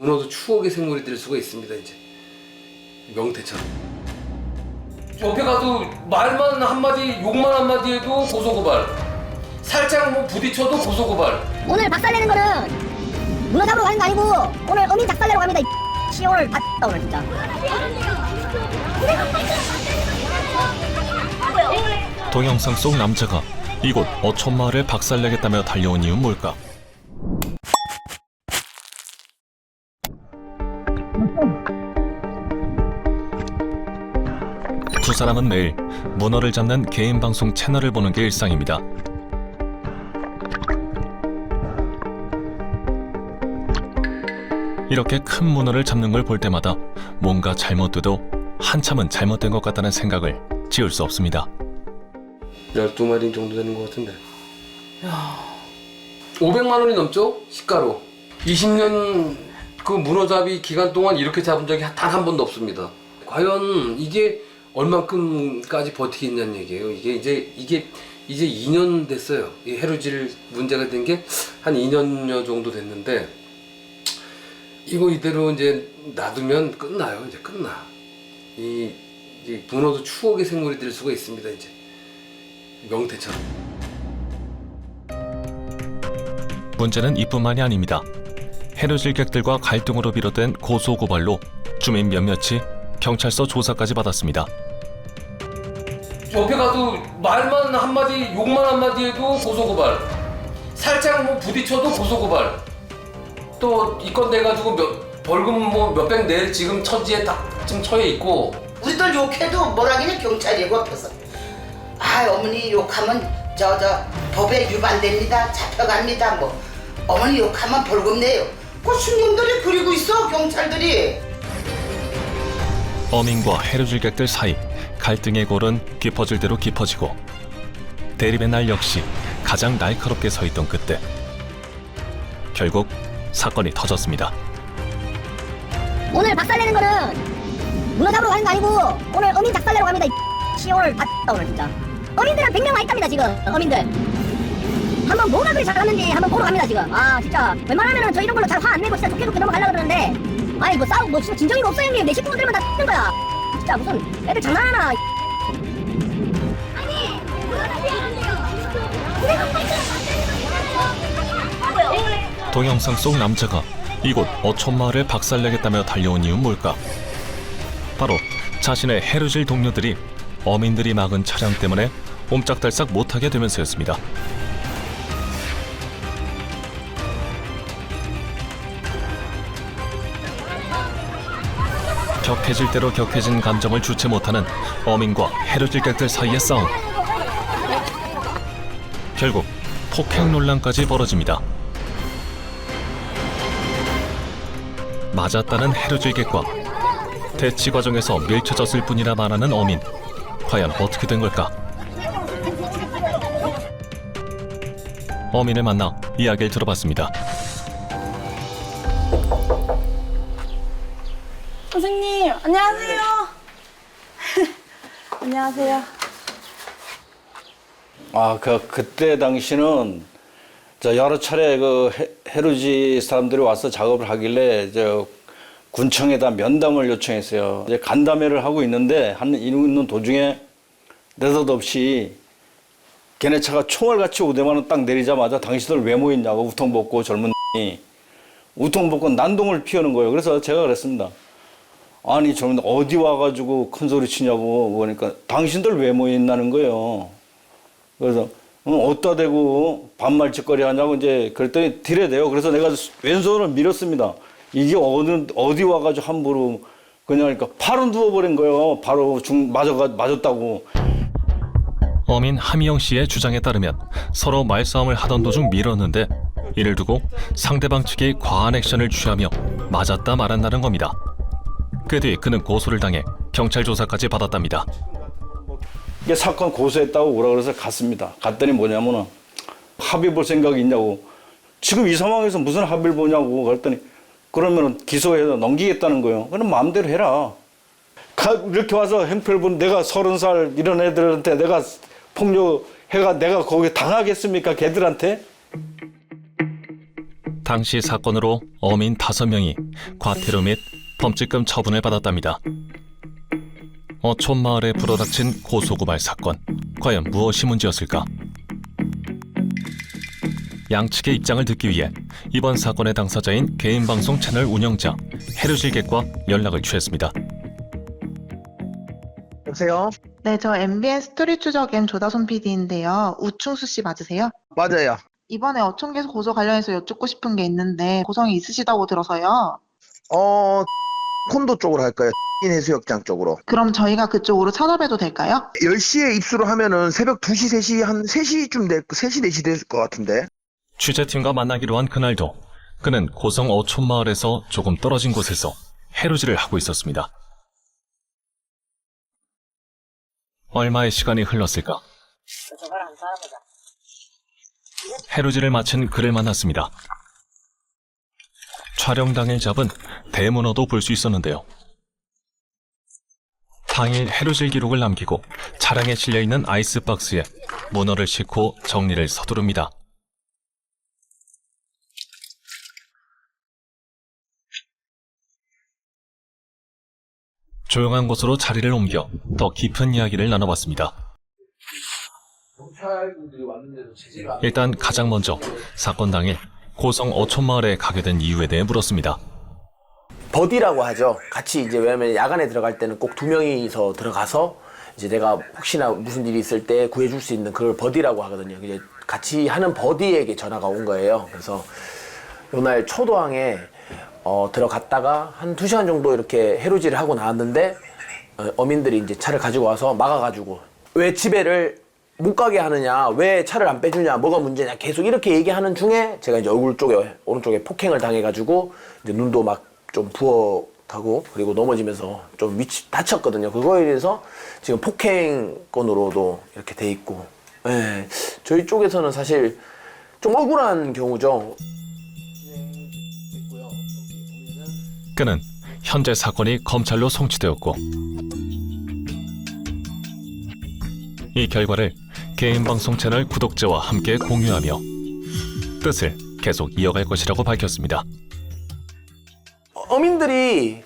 문어도 추억의 생물이 될 수가 있습니다. 이제 명태처럼 옆에 가도 말만 한마디, 욕만 한마디 해도 고소고발, 살짝 뭐 부딪혀도 고소고발. 오늘 박살내는 거는 문어 잡으러 가는 거 아니고 오늘 어민 작살내러 갑니다. 이 오늘 다 오늘 진짜. 동영상 속 남자가 이곳 어촌마을을 박살내겠다며 달려온 이유는 뭘까? 두 사람은 매일 문어를 잡는 개인 방송 채널을 보는 게 일상입니다. 이렇게 큰 문어를 잡는 걸 볼 때마다 뭔가 잘못돼도 한참은 잘못된 것 같다는 생각을 지울 수 없습니다. 12마리 정도 되는 것 같은데. 야, 500만 원이 넘죠? 시가로. 20년 그 문어잡이 기간 동안 이렇게 잡은 적이 단 한 번도 없습니다. 과연 이게 얼만큼까지 버티겠냐는 얘기예요. 이게 이제 2년 됐어요. 이 해루질 문제가 된 게 한 2년여 정도 됐는데, 이거 이대로 이제 놔두면 끝나요. 이제 끝나. 이제 문어도 추억의 생물이 될 수가 있습니다. 이제 명태처럼. 문제는 이뿐만이 아닙니다. 해루질객들과 갈등으로 비롯된 고소고발로 주민 몇몇이 경찰서 조사까지 받았습니다. 옆에 가도 말만 한마디, 욕만 한마디 해도 고소고발, 살짝 뭐 부딪혀도 고소고발. 또 이 건 내가지고 벌금 뭐 몇백 낼 지금 처지에 딱 지금 처해 있고. 우리들 욕해도 뭐라기냐 경찰이고 앞에서. 아 어머니 욕하면 저 법에 위반됩니다. 잡혀갑니다. 뭐 어머니 욕하면 벌금 내요. 그 신경들이 그리고 있어 경찰들이. 어민과 해루질객들 사이 갈등의 골은 깊어질 대로 깊어지고 대립의 날 역시 가장 날카롭게 서 있던 그때 결국 사건이 터졌습니다. 오늘 박살내는 거는 문어 잡으러 가는 거 아니고 오늘 어민 작살내러 갑니다. 이 오늘 다 오늘 진짜. 어민들 한 100명 와 있답니다 지금. 어민들 한번 뭐가 그리 잘하는지 한번 보러 갑니다 지금. 아 진짜 웬만하면은 저 이런 걸로 잘 화 안 내고 진짜 좋게 넘어가려고 그러는데, 아니 뭐 싸우고 뭐 진짜 진정이가 없어요 형님. 내 식구들만 다 X는 거야 진짜. 무슨 애들 장난하나. 동영상 속 남자가 이곳 어촌마을을 박살내겠다며 달려온 이유는 뭘까? 바로 자신의 해루질 동료들이 어민들이 막은 차량 때문에 옴짝달싹 못하게 되면서였습니다. 격해질 대로 격해진 감정을 주체 못하는 어민과 해루질객들 사이의 싸움. 결국 폭행 논란까지 벌어집니다. 맞았다는 해루질객과 대치 과정에서 밀쳐졌을 뿐이라 말하는 어민. 과연 어떻게 된 걸까? 어민을 만나 이야기를 들어봤습니다. 선생님, 안녕하세요. 안녕하세요. 그때 당시는 여러 차례 해루지 사람들이 와서 작업을 하길래 군청에다 면담을 요청했어요. 이제 간담회를 하고 있는데 있는 도중에 느닷없이 걔네 차가 총알같이 오대만은 딱 내리자마자 당신들 왜 모였냐고 우통 벗고 젊은 이 우통 벗고 난동을 피우는 거예요. 그래서 제가 그랬습니다. 아니 젊은 어디 와가지고 큰 소리 치냐고 그러니까 당신들 왜 모였냐는 거예요. 그래서 어디다 대고 반말짓거리 하냐고 이제 그랬더니 딜해대요. 그래서 내가 왼손을 밀었습니다. 이게 어디 와가지고 함부로 그냥 그러니까 바로 누워버린 거예요. 바로 맞았다고. 어민 하미영 씨의 주장에 따르면 서로 말싸움을 하던 도중 밀었는데 이를 두고 상대방 측이 과한 액션을 취하며 맞았다 말았다는 겁니다. 그 뒤 그는 고소를 당해 경찰 조사까지 받았답니다. 이게 사건 고소했다고 오라 그래서 갔습니다. 갔더니 뭐냐면은 합의 볼 생각이 있냐고. 지금 이 상황에서 무슨 합의를 보냐고 그랬더니 그러면은 기소해서 넘기겠다는 거예요. 그럼 마음대로 해라. 이렇게 와서 행패를 본 내가 30살 이런 애들한테 내가 폭력해가 내가 거기에 당하겠습니까? 걔들한테? 당시 사건으로 어민 5명이 과태료 및 범칙금 처분을 받았답니다. 어촌 마을에 불어닥친 고소고발 사건, 과연 무엇이 문제였을까? 양측의 입장을 듣기 위해 이번 사건의 당사자인 개인 방송 채널 운영자 해루질객과 연락을 취했습니다. 여보세요? 네, 저 MBN 스토리 추적 M 조다솜 PD인데요. 우충수 씨 맞으세요? 맞아요. 이번에 어촌계속 고소 관련해서 여쭙고 싶은 게 있는데 고성이 있으시다고 들어서요. 콘도 쪽으로 할까요? 해수욕장 쪽으로. 그럼 저희가 그쪽으로 찾아뵈도 될까요? 10시에 입수를 하면은 새벽 2시, 3시, 한 3시쯤 3시, 4시 될 것 같은데. 취재팀과 만나기로 한 그날도 그는 고성 어촌 마을에서 조금 떨어진 곳에서 해루질을 하고 있었습니다. 얼마의 시간이 흘렀을까? 해루질을 마친 그를 만났습니다. 촬영 당일 잡은 대문어도 볼 수 있었는데요. 당일 해루질 기록을 남기고 차량에 실려있는 아이스박스에 문어를 싣고 정리를 서두릅니다. 조용한 곳으로 자리를 옮겨 더 깊은 이야기를 나눠봤습니다. 일단 가장 먼저 사건 당일 고성 어촌마을에 가게 된 이유에 대해 물었습니다. 버디라고 하죠. 같이 이제 왜냐면 야간에 들어갈 때는 꼭 2명이서 들어가서 이제 내가 혹시나 무슨 일이 있을 때 구해줄 수 있는 그걸 버디라고 하거든요. 이제 같이 하는 버디에게 전화가 온 거예요. 그래서 요날 초도항에 들어갔다가 한 2시간 정도 이렇게 해루질을 하고 나왔는데 어민들이 이제 차를 가지고 와서 막아가지고 왜 집에를 못 가게 하느냐, 왜 차를 안 빼주냐, 뭐가 문제냐 계속 이렇게 얘기하는 중에 제가 이제 얼굴 쪽에 오른쪽에 폭행을 당해가지고 이제 눈도 막 좀 부어가고 그리고 넘어지면서 좀 다쳤거든요. 그거에 대해서 지금 폭행건으로도 이렇게 돼 있고, 네, 저희 쪽에서는 사실 좀 억울한 경우죠. 그는 현재 사건이 검찰로 송치되었고 이 결과를 개인 방송 채널 구독자와 함께 공유하며 뜻을 계속 이어갈 것이라고 밝혔습니다. 어민들이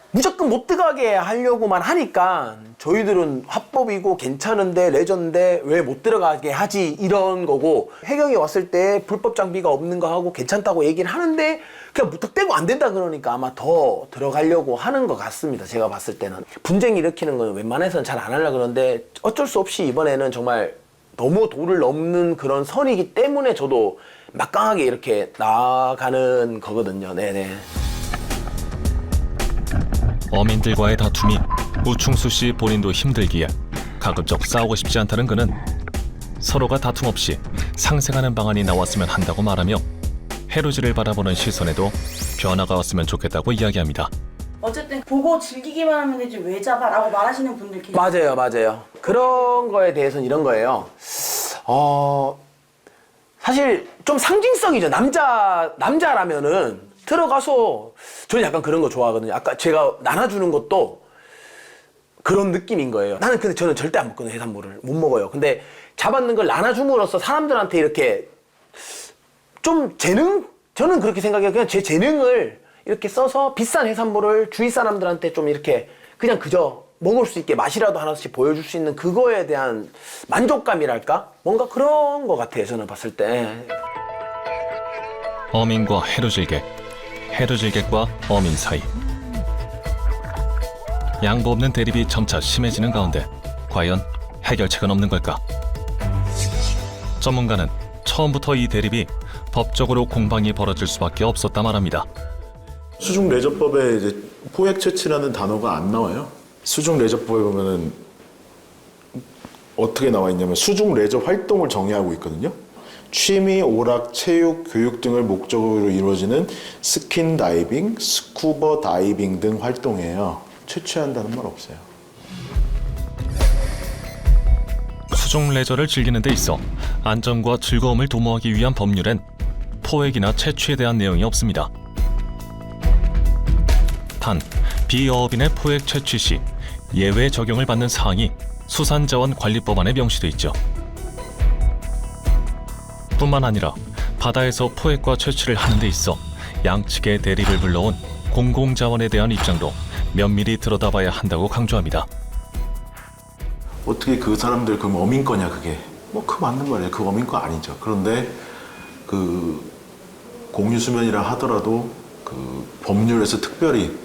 무조건 못 들어가게 하려고만 하니까 저희들은 합법이고 괜찮은데 레저인데 왜 못 들어가게 하지 이런 거고, 해경이 왔을 때 불법 장비가 없는 거 하고 괜찮다고 얘기를 하는데 그냥 무턱대고 안 된다 그러니까 아마 더 들어가려고 하는 것 같습니다. 제가 봤을 때는 분쟁 일으키는 건 웬만해서는 잘 안 하려고 그러는데 어쩔 수 없이 이번에는 정말 너무 도를 넘는 그런 선이기 때문에 저도 막강하게 이렇게 나아가는 거거든요. 네네. 어민들과의 다툼이 우충수 씨 본인도 힘들기에 가급적 싸우고 싶지 않다는 그는 서로가 다툼 없이 상생하는 방안이 나왔으면 한다고 말하며 해루질을 바라보는 시선에도 변화가 왔으면 좋겠다고 이야기합니다. 어쨌든 보고 즐기기만 하면 되지 왜 잡아라고 말하시는 분들 계세요. 맞아요. 그런 거에 대해서는 이런 거예요. 사실 좀 상징성이죠. 남자라면은 들어가서 저는 약간 그런 거 좋아하거든요. 아까 제가 나눠주는 것도 그런 느낌인 거예요. 나는 근데 저는 절대 안 먹거든요. 해산물을 못 먹어요. 근데 잡았는 걸 나눠줌으로써 사람들한테 이렇게 좀 저는 그렇게 생각해요. 그냥 제 재능을 이렇게 써서 비싼 해산물을 주위 사람들한테 좀 이렇게 그냥 그저 먹을 수 있게 맛이라도 하나씩 보여줄 수 있는 그거에 대한 만족감이랄까? 뭔가 그런 거 같아요. 저는 봤을 때. 어민과 해루질객, 해루질객과 어민 사이. 양보 없는 대립이 점차 심해지는 가운데 과연 해결책은 없는 걸까? 전문가는 처음부터 이 대립이 법적으로 공방이 벌어질 수밖에 없었다 말합니다. 수중레저법에 이제 포획채취라는 단어가 안 나와요. 수중레저법에 보면은 어떻게 나와 있냐면 수중레저 활동을 정의하고 있거든요. 취미, 오락, 체육, 교육 등을 목적으로 이루어지는 스킨 다이빙, 스쿠버 다이빙 등 활동이에요. 채취한다는 말 없어요. 수중 레저를 즐기는 데 있어 안전과 즐거움을 도모하기 위한 법률엔 포획이나 채취에 대한 내용이 없습니다. 단, 비어업인의 포획 채취 시 예외 적용을 받는 사항이 수산자원관리법안에 명시돼 있죠. 뿐만 아니라 바다에서 포획과 채취를 하는 데 있어 양측의 대립을 불러온 공공자원에 대한 입장도 면밀히 들여다봐야 한다고 강조합니다. 어떻게 그 사람들 그럼 어민 거냐 그게 그 맞는 말이에요. 그 어민 거 아니죠. 그런데 그 공유수면이라 하더라도 그 법률에서 특별히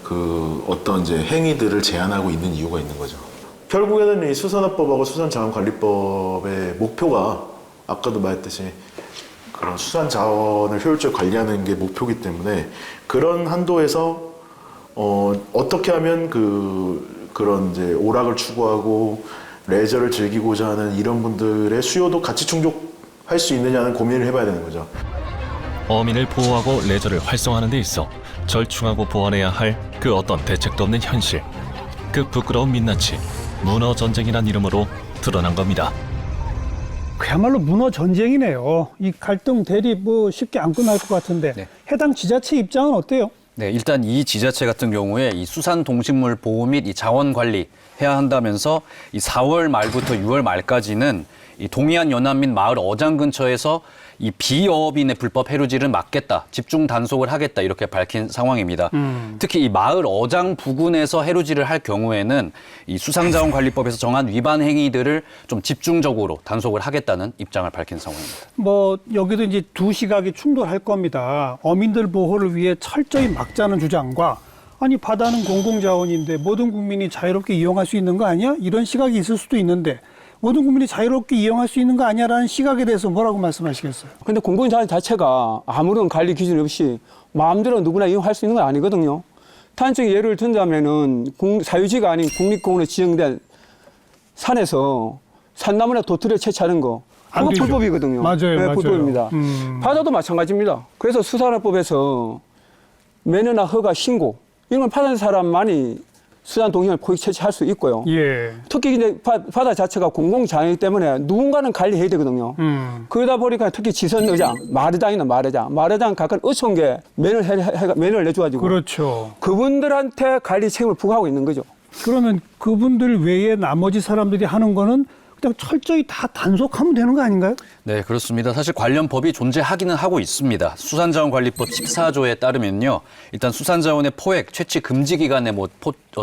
그 어떤 이제 행위들을 제한하고 있는 이유가 있는 거죠. 결국에는 이 수산업법하고 수산자원관리법의 목표가 아까도 말했듯이 그런 수산자원을 효율적으로 관리하는 게 목표이기 때문에 그런 한도에서 어떻게 하면 그런 이제 오락을 추구하고 레저를 즐기고자 하는 이런 분들의 수요도 같이 충족할 수 있느냐는 고민을 해봐야 되는 거죠. 어민을 보호하고 레저를 활성화하는 데 있어 절충하고 보완해야 할 그 어떤 대책도 없는 현실. 그 부끄러운 민낯이 문어 전쟁이란 이름으로 드러난 겁니다. 그야말로 문어 전쟁이네요. 이 갈등 대립 쉽게 안 끝날 것 같은데 네. 해당 지자체 입장은 어때요? 네, 일단 이 지자체 같은 경우에 이 수산동식물 보호 및 이 자원 관리 해야 한다면서 이 4월 말부터 6월 말까지는 이 동해안 연안 및 마을 어장 근처에서 이 비어업인의 불법 해루질을 막겠다, 집중 단속을 하겠다 이렇게 밝힌 상황입니다. 특히 이 마을 어장 부근에서 해루질을 할 경우에는 이 수상자원관리법에서 정한 위반 행위들을 좀 집중적으로 단속을 하겠다는 입장을 밝힌 상황입니다. 여기도 이제 두 시각이 충돌할 겁니다. 어민들 보호를 위해 철저히 막자는 주장과 아니 바다는 공공자원인데 모든 국민이 자유롭게 이용할 수 있는 거 아니야? 이런 시각이 있을 수도 있는데 모든 국민이 자유롭게 이용할 수 있는 거 아니야라는 시각에 대해서 뭐라고 말씀하시겠어요? 근데 공공자원 자체가 아무런 관리 기준 없이 마음대로 누구나 이용할 수 있는 건 아니거든요. 단적인 예를 든다면은 사유지가 아닌 국립공원에 지정된 산에서 산나무나 도토리를 채취하는 거 그거 불법이거든요. 맞아요, 맞아요. 불법입니다. 바다도 마찬가지입니다. 그래서 수산업법에서 매너나 허가 신고 이런 걸 받은 사람만이 수산 동식물 포획 채취할 수 있고요. 예. 특히 이제 바다 자체가 공공자원이기 때문에 누군가는 관리해야 되거든요. 그러다 보니까 특히 지선의장, 마르장 각각 어촌계 매너를 내줘가지고 그렇죠. 그분들한테 관리 책임을 부과하고 있는 거죠. 그러면 그분들 외에 나머지 사람들이 하는 거는 그냥 철저히 다 단속하면 되는 거 아닌가요? 네, 그렇습니다. 사실 관련 법이 존재하기는 하고 있습니다. 수산자원관리법 14조에 따르면요. 일단 수산자원의 포획, 채취 금지 기간에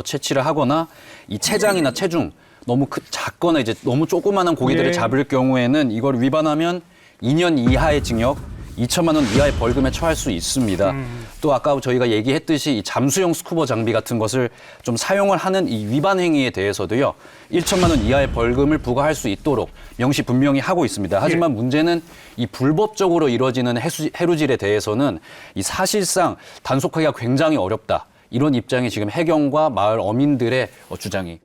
채취를 하거나 이 체장이나 체중 너무 작거나 이제 너무 조그마한 고기들을 예. 잡을 경우에는 이걸 위반하면 2년 이하의 징역, 2천만 원 이하의 벌금에 처할 수 있습니다. 또 아까 저희가 얘기했듯이 이 잠수용 스쿠버 장비 같은 것을 좀 사용을 하는 이 위반 행위에 대해서도요. 1천만 원 이하의 벌금을 부과할 수 있도록 명시 분명히 하고 있습니다. 하지만 문제는 이 불법적으로 이루어지는 해루질에 대해서는 이 사실상 단속하기가 굉장히 어렵다. 이런 입장이 지금 해경과 마을 어민들의 주장이